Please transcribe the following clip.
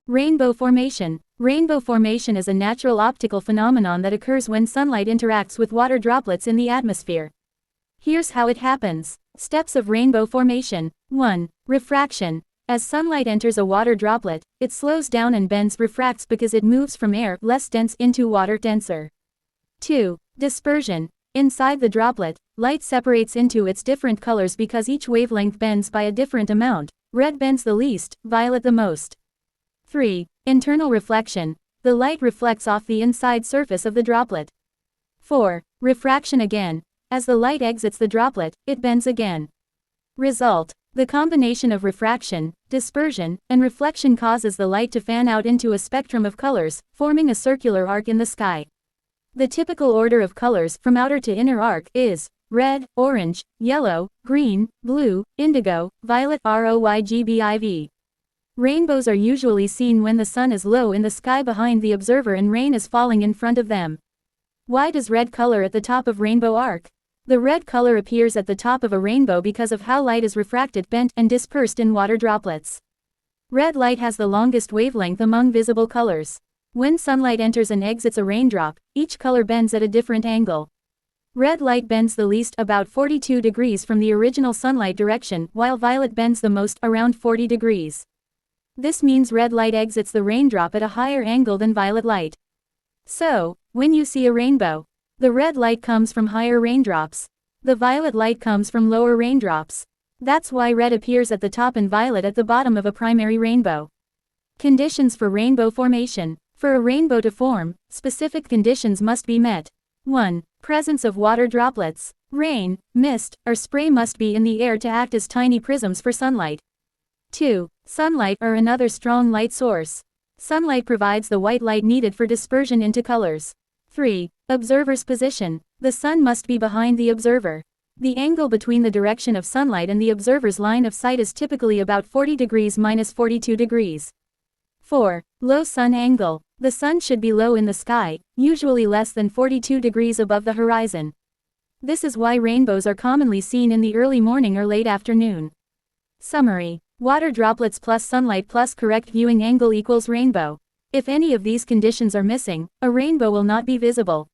Rainbow formation. Rainbow formation is a natural optical phenomenon that occurs when sunlight interacts with water droplets in the atmosphere. Here's how it happens. Steps of rainbow formation. 1. Refraction. As sunlight enters a water droplet, it slows down and bends, refracts because it moves from air less dense into water denser. 2. Dispersion. Inside the droplet, light separates into its different colors because each wavelength bends by a different amount. Red bends the least, violet the most. 3. Internal reflection. The light reflects off the inside surface of the droplet. 4. Refraction again. As the light exits the droplet, it bends again. Result. The combination of refraction, dispersion, and reflection causes the light to fan out into a spectrum of colors, forming a circular arc in the sky. The typical order of colors from outer to inner arc is red, orange, yellow, green, blue, indigo, violet, ROYGBIV. Rainbows are usually seen when the sun is low in the sky behind the observer and rain is falling in front of them. Why does red color at the top of rainbow arc? The red color appears at the top of a rainbow because of how light is refracted, bent, and dispersed in water droplets. Red light has the longest wavelength among visible colors. When sunlight enters and exits a raindrop, each color bends at a different angle. Red light bends the least, about 42 degrees from the original sunlight direction, while violet bends the most, around 40 degrees. This means red light exits the raindrop at a higher angle than violet light. So, when you see a rainbow, the red light comes from higher raindrops. The violet light comes from lower raindrops. That's why red appears at the top and violet at the bottom of a primary rainbow. Conditions for rainbow formation. For a rainbow to form, specific conditions must be met. 1. Presence of water droplets. Rain, mist, or spray must be in the air to act as tiny prisms for sunlight. 2. Sunlight or another strong light source. Sunlight provides the white light needed for dispersion into colors. 3. Observer's position. The sun must be behind the observer. The angle between the direction of sunlight and the observer's line of sight is typically about 40 degrees minus 42 degrees. 4. Low sun angle. The sun should be low in the sky, usually less than 42 degrees above the horizon. This is why rainbows are commonly seen in the early morning or late afternoon. Summary. Water droplets plus sunlight plus correct viewing angle equals rainbow. If any of these conditions are missing, a rainbow will not be visible.